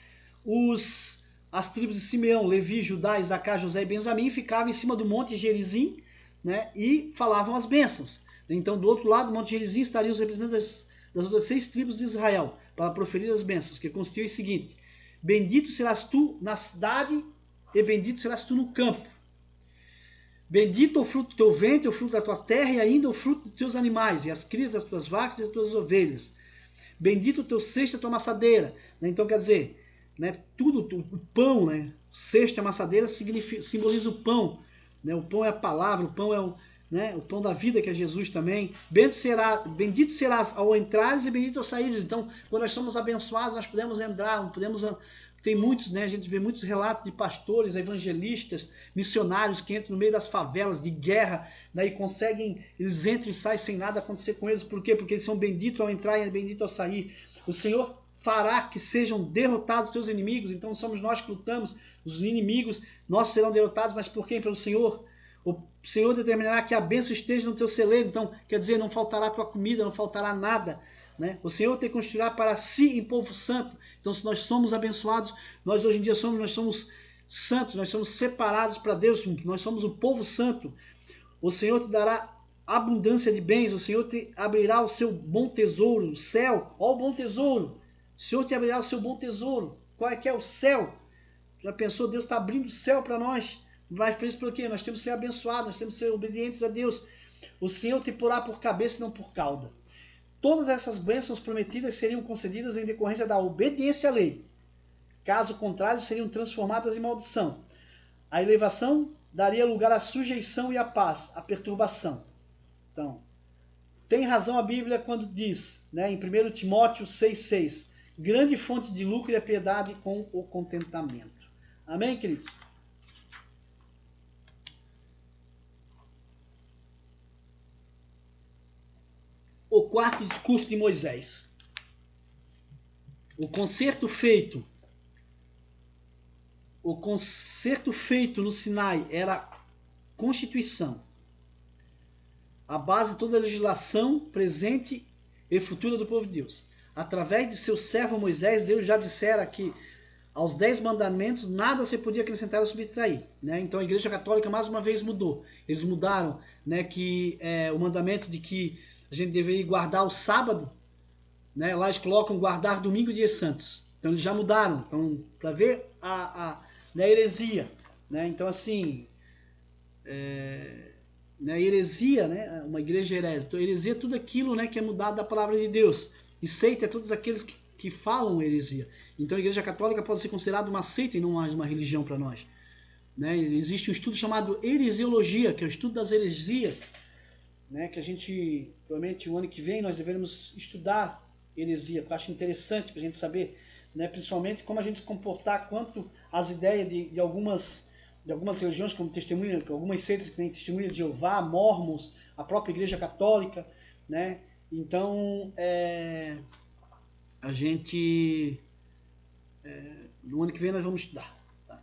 Speaker 1: As tribos de Simeão, Levi, Judá, Isacar, José e Benjamim ficavam em cima do monte Gerizim, né, e falavam as bênçãos. Então, do outro lado do monte Gerizim estariam os representantes das outras 6 tribos de Israel para proferir as bênçãos, que constituem o seguinte: bendito serás tu na cidade e bendito serás tu no campo. Bendito o fruto do teu ventre, o fruto da tua terra e ainda o fruto dos teus animais, e as crias das tuas vacas e das tuas ovelhas. Bendito o teu cesto e a tua amassadeira. Então, quer dizer, né, tudo, o pão, né, o cesto e a amassadeira simboliza o pão. Né, o pão é a palavra, o pão é o pão da vida, que é Jesus também. Bendito serás ao entrares e bendito ao saíres. Então, quando nós somos abençoados, nós podemos entrar, tem muitos, né, a gente vê muitos relatos de pastores, evangelistas, missionários que entram no meio das favelas, de guerra, né, e conseguem, eles entram e saem sem nada acontecer com eles. Por quê? Porque eles são benditos ao entrar e benditos ao sair. O Senhor fará que sejam derrotados os teus inimigos. Então somos nós que lutamos, os inimigos nossos serão derrotados, mas por quem? Pelo Senhor. O Senhor determinará que a bênção esteja no teu celeiro. Então, quer dizer, não faltará a tua comida, não faltará nada. Né? O Senhor te construirá para si em povo santo. Então, se nós somos abençoados, nós hoje em dia somos santos, nós somos separados para Deus, nós somos o povo santo. O Senhor te dará abundância de bens, o Senhor te abrirá o seu bom tesouro, o céu. Ó, o bom tesouro! O Senhor te abrirá o seu bom tesouro. Qual é que é o céu? Já pensou? Deus está abrindo o céu para nós. Mas por isso, por quê? Nós temos que ser abençoados, nós temos que ser obedientes a Deus. O Senhor te porá por cabeça e não por cauda. Todas essas bênçãos prometidas seriam concedidas em decorrência da obediência à lei. Caso contrário, seriam transformadas em maldição. A elevação daria lugar à sujeição e à paz, à perturbação. Então, tem razão a Bíblia quando diz, né, em 1 Timóteo 6,6, grande fonte de lucro e a piedade com o contentamento. Amém, queridos? O quarto discurso de Moisés. O concerto feito no Sinai era a Constituição, a base de toda a legislação presente e futura do povo de Deus. Através de seu servo Moisés, Deus já dissera que aos 10 mandamentos nada se podia acrescentar ou subtrair. Né? Então a Igreja Católica mais uma vez mudou. Eles mudaram, né, que o mandamento de que a gente deveria guardar o sábado, né? Lá eles colocam guardar domingo e dias santos. Então eles já mudaram. Então, para ver a heresia. Né? Então, assim, heresia, né? Uma igreja herese. Então, heresia é tudo aquilo, né, que é mudado da palavra de Deus. E seita é todos aqueles que falam heresia. Então a Igreja Católica pode ser considerada uma seita e não mais uma religião para nós. Né? Existe um estudo chamado heresiologia, que é o estudo das heresias, né? Que a gente, provavelmente o ano que vem, nós devemos estudar heresia, que eu acho interessante para a gente saber, né, principalmente como a gente se comportar quanto às ideias de algumas religiões, como testemunha, algumas seitas que têm testemunhas de Jeová, Mormons, a própria Igreja Católica, né? Então, a gente, no ano que vem nós vamos estudar. Tá?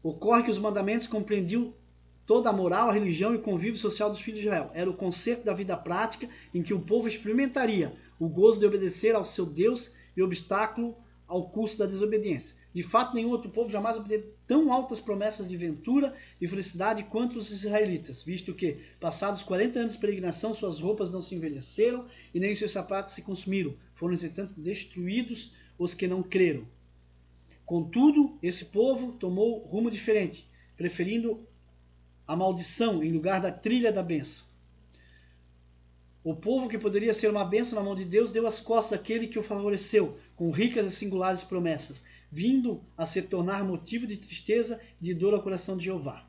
Speaker 1: Ocorre que os mandamentos compreendiam toda a moral, a religião e o convívio social dos filhos de Israel. Era o concerto da vida prática em que o povo experimentaria o gozo de obedecer ao seu Deus e obstáculo ao custo da desobediência. De fato, nenhum outro povo jamais obteve tão altas promessas de ventura e felicidade quanto os israelitas, visto que, passados 40 anos de peregrinação, suas roupas não se envelheceram e nem seus sapatos se consumiram. Foram, entretanto, destruídos os que não creram. Contudo, esse povo tomou rumo diferente, preferindo a maldição em lugar da trilha da bênção. O povo que poderia ser uma bênção na mão de Deus deu as costas àquele que o favoreceu, com ricas e singulares promessas, vindo a se tornar motivo de tristeza e de dor ao coração de Jeová.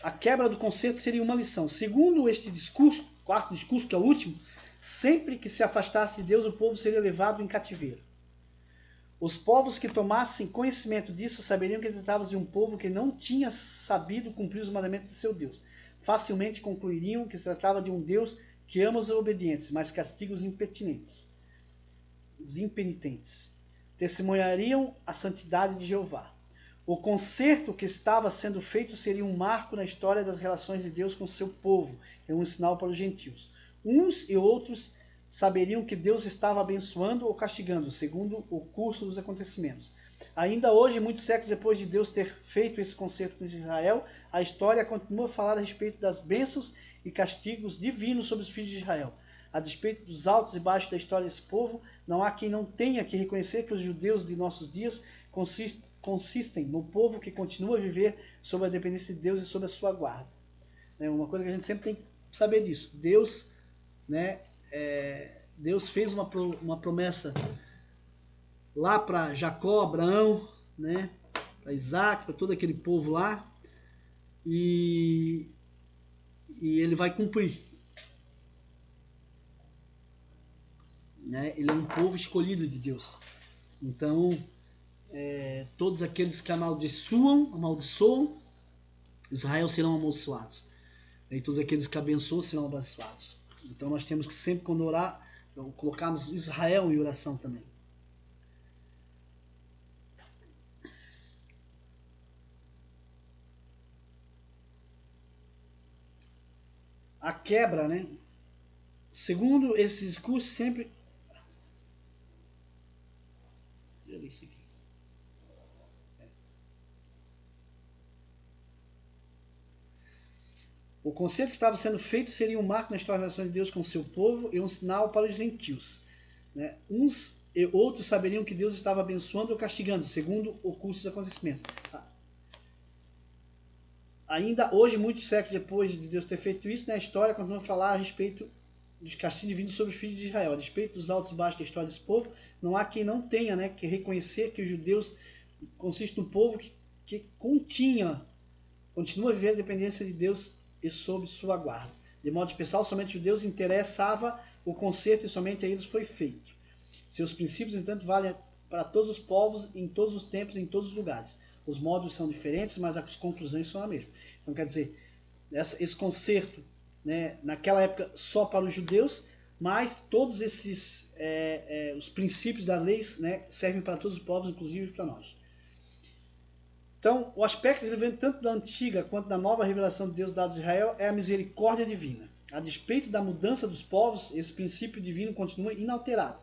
Speaker 1: A quebra do concerto seria uma lição. Segundo este discurso, quarto discurso, que é o último, sempre que se afastasse de Deus, o povo seria levado em cativeiro. Os povos que tomassem conhecimento disso saberiam que tratava-se de um povo que não tinha sabido cumprir os mandamentos de seu Deus. Facilmente concluiriam que se tratava de um Deus que ama os obedientes, mas castiga os impenitentes. Testemunhariam a santidade de Jeová. O concerto que estava sendo feito seria um marco na história das relações de Deus com seu povo, e um sinal para os gentios. Uns e outros saberiam que Deus estava abençoando ou castigando, segundo o curso dos acontecimentos. Ainda hoje, muitos séculos depois de Deus ter feito esse concerto com Israel, a história continua a falar a respeito das bênçãos e castigos divinos sobre os filhos de Israel. A despeito dos altos e baixos da história desse povo, não há quem não tenha que reconhecer que os judeus de nossos dias consistem no povo que continua a viver sob a dependência de Deus e sob a sua guarda. É uma coisa que a gente sempre tem que saber disso. Deus, né, Deus fez uma promessa lá para Jacó, Abraão, né, para Isaac, para todo aquele povo lá, e ele vai cumprir. Né? Ele é um povo escolhido de Deus. Então, todos aqueles que amaldiçoam Israel serão amaldiçoados. E todos aqueles que abençoam serão abençoados. Então nós temos que sempre, quando orar, colocarmos Israel em oração também. A quebra, né? Segundo esse discurso, sempre... O concerto que estava sendo feito seria um marco na história da relação de Deus com o seu povo e um sinal para os gentios. Né? Uns e outros saberiam que Deus estava abençoando ou castigando, segundo o curso dos acontecimentos. Ainda hoje, muitos séculos depois de Deus ter feito isso, na história continua a falar a respeito dos castigos divinos sobre os filhos de Israel. A respeito dos altos e baixos da história desse povo, não há quem não tenha, né, que reconhecer que os judeus consistem num povo que continua a viver a dependência de Deus e sob sua guarda. De modo especial, somente os judeus interessava o concerto e somente a eles foi feito. Seus princípios, entanto, valem para todos os povos, em todos os tempos, em todos os lugares. Os modos são diferentes, mas as conclusões são as mesmas. Então, quer dizer, esse concerto, né, naquela época só para os judeus, mas todos esses os princípios das leis, né, servem para todos os povos, inclusive para nós. Então, o aspecto relevante tanto da antiga quanto da nova revelação de Deus dada a Israel é a misericórdia divina. A despeito da mudança dos povos, esse princípio divino continua inalterado.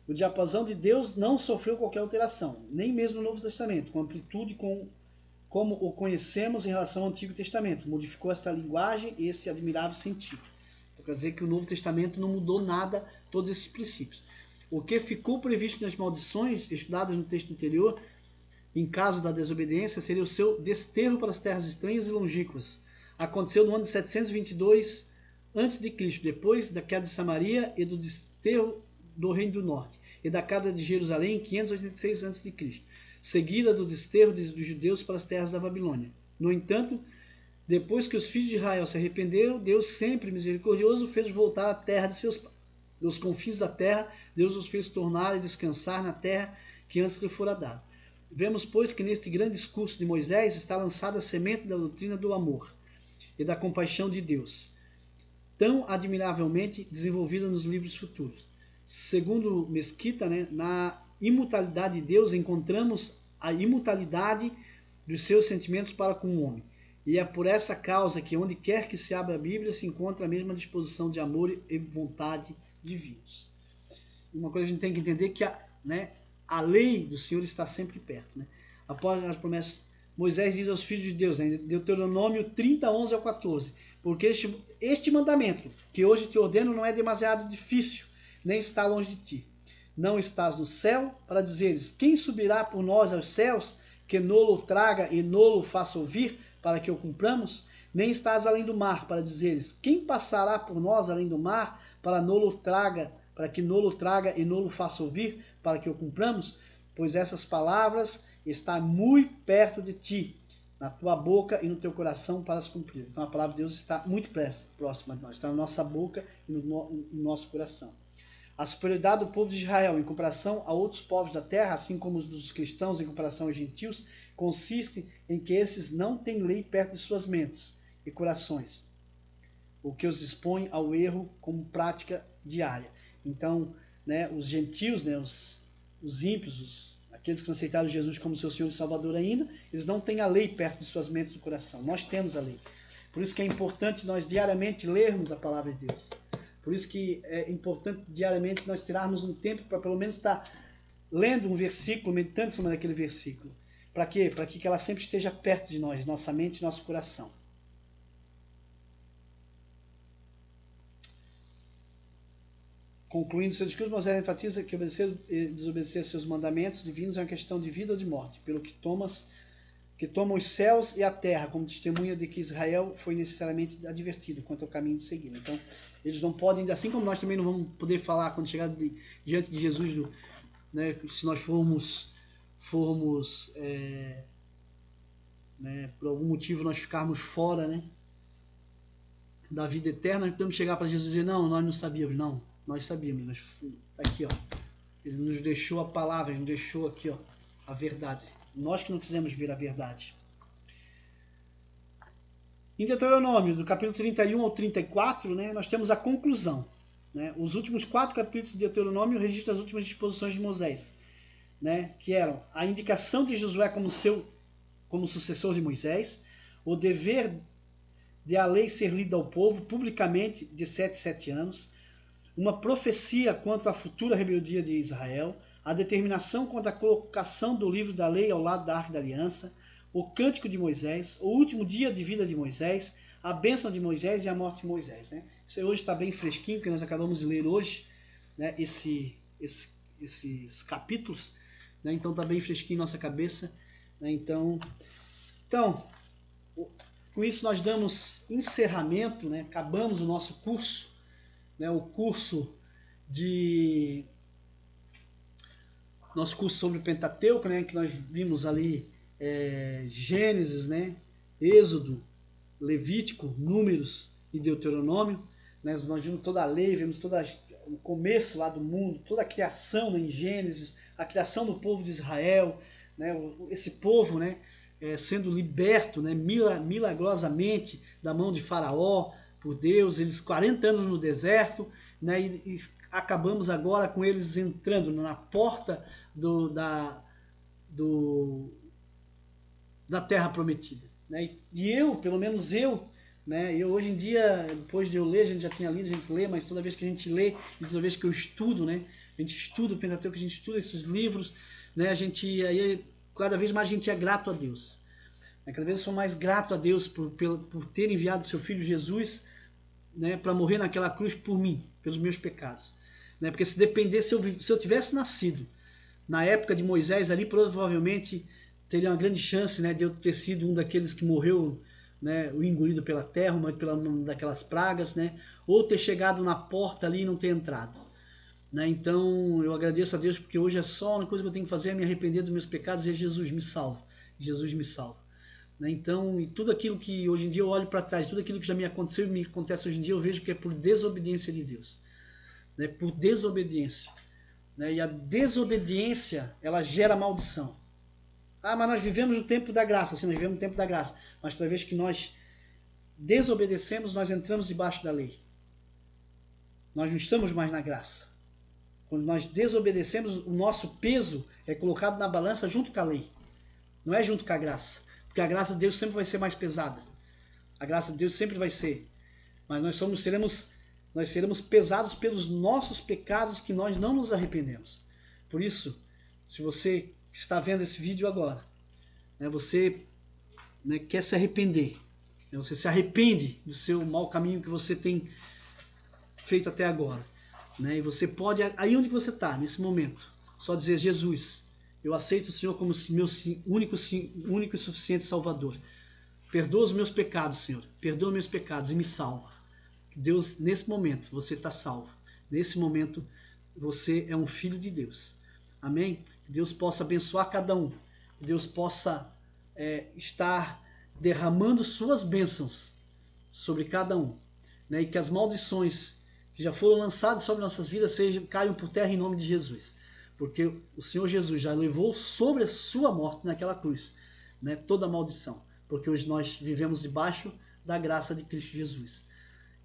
Speaker 1: O diapasão de Deus não sofreu qualquer alteração, nem mesmo no Novo Testamento, com amplitude como o conhecemos em relação ao Antigo Testamento. Modificou esta linguagem e esse admirável sentido. Então, quer dizer que o Novo Testamento não mudou nada, todos esses princípios. O que ficou previsto nas maldições, estudadas no texto anterior, em caso da desobediência, seria o seu desterro para as terras estranhas e longínquas. Aconteceu no ano de 722 a.C., depois da queda de Samaria e do desterro do Reino do Norte, e da queda de Jerusalém em 586 a.C., seguida do desterro dos judeus para as terras da Babilônia. No entanto, Depois que os filhos de Israel se arrependeram, Deus, sempre misericordioso, fez voltar à terra de seus pais. Dos confins da terra, Deus os fez tornar e descansar na terra que antes lhe fora dada. Vemos, pois, que neste grande discurso de Moisés está lançada a semente da doutrina do amor e da compaixão de Deus, tão admiravelmente desenvolvida nos livros futuros. Segundo Mesquita, né, na imutabilidade de Deus encontramos a imutabilidade dos seus sentimentos para com o homem. E é por essa causa que onde quer que se abra a Bíblia se encontra a mesma disposição de amor e vontade divinos. Uma coisa que a gente tem que entender que a lei do Senhor está sempre perto. Né? Após as promessas, Moisés diz aos filhos de Deus, né, Deuteronômio 30, 11 ao 14, porque este mandamento que hoje te ordeno não é demasiado difícil, nem está longe de ti. Não estás no céu para dizeres, quem subirá por nós aos céus, que nolo traga e nolo faça ouvir, para que o cumpramos? Nem estás além do mar para dizeres, quem passará por nós além do mar, para que nolo traga e nolo faça ouvir, para que o cumpramos? Pois essas palavras estão muito perto de ti, na tua boca e no teu coração para as cumprir. Então a palavra de Deus está muito próxima de nós, está na nossa boca e no nosso coração. A superioridade do povo de Israel em comparação a outros povos da terra, assim como os dos cristãos em comparação aos gentios, consiste em que esses não têm lei perto de suas mentes e corações, o que os expõe ao erro como prática diária. Então, né, os gentios, né, os ímpios, aqueles que não aceitaram Jesus como seu Senhor e Salvador ainda, eles não têm a lei perto de suas mentes e do coração. Nós temos a lei. Por isso que é importante nós diariamente lermos a palavra de Deus. Por isso que é importante diariamente nós tirarmos um tempo para pelo menos estar lendo um versículo, meditando em cima daquele versículo. Para quê? Para que ela sempre esteja perto de nós, nossa mente e nosso coração. Concluindo seu discurso, Moisés enfatiza que obedecer e desobedecer seus mandamentos divinos é uma questão de vida ou de morte, pelo que tomam os céus e a terra como testemunha de que Israel foi necessariamente advertido quanto ao caminho de seguir. Então, eles não podem, assim como nós também não vamos poder falar quando chegar diante de Jesus, né, se nós formos por algum motivo nós ficarmos fora, né, da vida eterna, nós podemos chegar para Jesus e dizer, não, nós não sabíamos. Não, nós sabíamos. Está aqui, ó. Ele nos deixou a palavra, ele nos deixou aqui, ó, a verdade. Nós que não quisemos ver a verdade. Em Deuteronômio, do capítulo 31 ao 34, né, nós temos a conclusão. Né? Os últimos 4 capítulos de Deuteronômio registram as últimas disposições de Moisés, né, que eram a indicação de Josué como sucessor de Moisés, o dever de a lei ser lida ao povo publicamente de 7 em 7 anos, uma profecia quanto à futura rebeldia de Israel, a determinação quanto à colocação do livro da lei ao lado da Arca da Aliança, o cântico de Moisés, o último dia de vida de Moisés, a bênção de Moisés e a morte de Moisés. Né? Isso hoje está bem fresquinho, porque nós acabamos de ler hoje, né, esses capítulos, né? Então está bem fresquinho em nossa cabeça. Né? Então, com isso nós damos encerramento, né? Acabamos o nosso curso, né? O curso sobre o Pentateuco, né? Que nós vimos ali Gênesis, né? Êxodo, Levítico, Números e Deuteronômio. Né? Nós vimos toda a lei, vimos todo o começo lá do mundo, toda a criação, né, em Gênesis, a criação do povo de Israel, né? Esse povo, né, sendo liberto, né, milagrosamente da mão de Faraó por Deus, eles 40 anos no deserto, né, e acabamos agora com eles entrando na porta da terra prometida. Né? E eu, pelo menos eu, né, hoje em dia, depois de eu ler, a gente já tinha lido, a gente lê, mas toda vez que a gente lê, e toda vez que eu estudo, né, a gente estuda o Pentateuco, a gente estuda esses livros, né, cada vez mais a gente é grato a Deus. Cada vez eu sou mais grato a Deus por ter enviado seu Filho Jesus, né, para morrer naquela cruz por mim, pelos meus pecados. Né, porque se dependesse, se eu tivesse nascido na época de Moisés ali, provavelmente teria uma grande chance, né, de eu ter sido um daqueles que morreu, né, engolido pela terra, pela daquelas pragas, né, ou ter chegado na porta ali e não ter entrado. Né, então eu agradeço a Deus porque hoje é só uma coisa que eu tenho que fazer é me arrepender dos meus pecados e Jesus me salva. Jesus me salva. né? Então, e tudo aquilo que hoje em dia eu olho para trás, tudo aquilo que já me aconteceu e me acontece hoje em dia, eu vejo que é por desobediência de Deus, né? Por desobediência, né? E a desobediência, ela gera maldição. Ah, mas nós vivemos o tempo da graça, sim, nós vivemos o tempo da graça, mas toda vez que nós desobedecemos, nós entramos debaixo da lei. Nós não estamos mais na graça. Quando nós desobedecemos, o nosso peso é colocado na balança junto com a lei. Não é junto com a graça. Porque a graça de Deus sempre vai ser mais pesada. A graça de Deus sempre vai ser. Mas nós seremos pesados pelos nossos pecados que nós não nos arrependemos. Por isso, se você está vendo esse vídeo agora, né, você, né, quer se arrepender, né, você se arrepende do seu mau caminho que você tem feito até agora, né, e você pode, aí onde você está, nesse momento, só dizer: Jesus, eu aceito o Senhor como meu único e suficiente Salvador. Perdoa os meus pecados, Senhor. Perdoa meus pecados e me salva. Que Deus, nesse momento, você está salvo. Nesse momento, você é um filho de Deus. Amém? Que Deus possa abençoar cada um. Que Deus possa estar derramando suas bênçãos sobre cada um, né? E que as maldições que já foram lançadas sobre nossas vidas caiam por terra em nome de Jesus. Porque o Senhor Jesus já levou sobre a sua morte naquela cruz, né, toda a maldição. Porque hoje nós vivemos debaixo da graça de Cristo Jesus.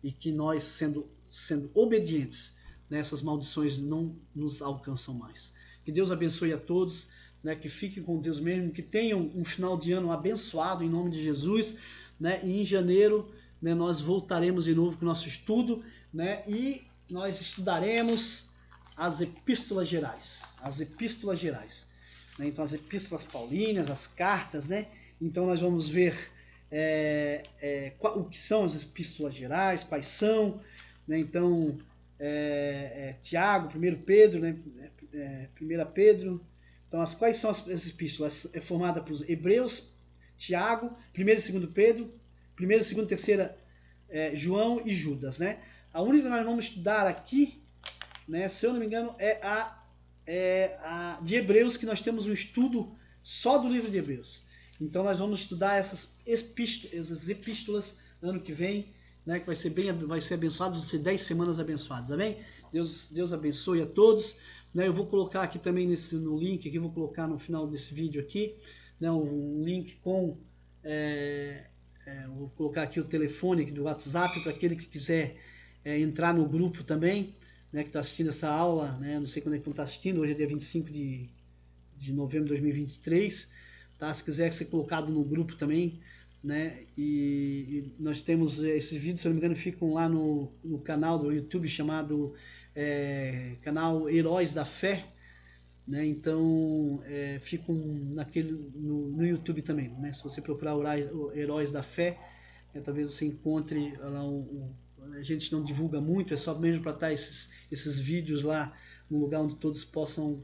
Speaker 1: E que nós, sendo obedientes, né, essas maldições não nos alcançam mais. Que Deus abençoe a todos, né, que fiquem com Deus mesmo, que tenham um final de ano abençoado em nome de Jesus, né, e em janeiro, né, nós voltaremos de novo com o nosso estudo, né, e nós estudaremos as epístolas gerais, né? Então as epístolas paulinas, as cartas, né? Então nós vamos ver o que são as epístolas gerais, quais são, né? Então Tiago, 1 Pedro, né? 1 Pedro, então quais são as epístolas? É formada por Hebreus, Tiago, 1 e 2 Pedro, 1, 2, 3 João e Judas, né? A única que nós vamos estudar aqui, né, se eu não me engano, é a de Hebreus, que nós temos um estudo só do livro de Hebreus. Então nós vamos estudar essas epístolas ano que vem, né, que vai ser abençoado, vão ser 10 semanas abençoadas, amém? Deus abençoe a todos, né? Eu vou colocar aqui também no link, aqui vou colocar no final desse vídeo aqui, né, um link com, vou colocar aqui o telefone aqui do WhatsApp para aquele que quiser entrar no grupo também, né, que está assistindo essa aula, né, não sei quando é que está assistindo, hoje é dia 25 de novembro de 2023, tá? Se quiser ser colocado no grupo também, né, e nós temos esses vídeos, se eu não me engano, ficam lá no canal do YouTube chamado canal Heróis da Fé, né, então ficam no YouTube também, né, se você procurar Heróis da Fé, talvez você encontre lá a gente não divulga muito, é só mesmo para estar esses vídeos lá no lugar onde todos possam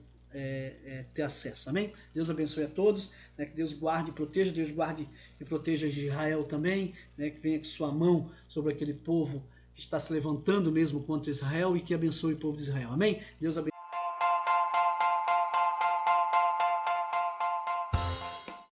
Speaker 1: ter acesso, amém? Deus abençoe a todos, né, que Deus guarde e proteja, Deus guarde e proteja Israel também, né, que venha com sua mão sobre aquele povo que está se levantando mesmo contra Israel e que abençoe o povo de Israel, amém? Deus abençoe.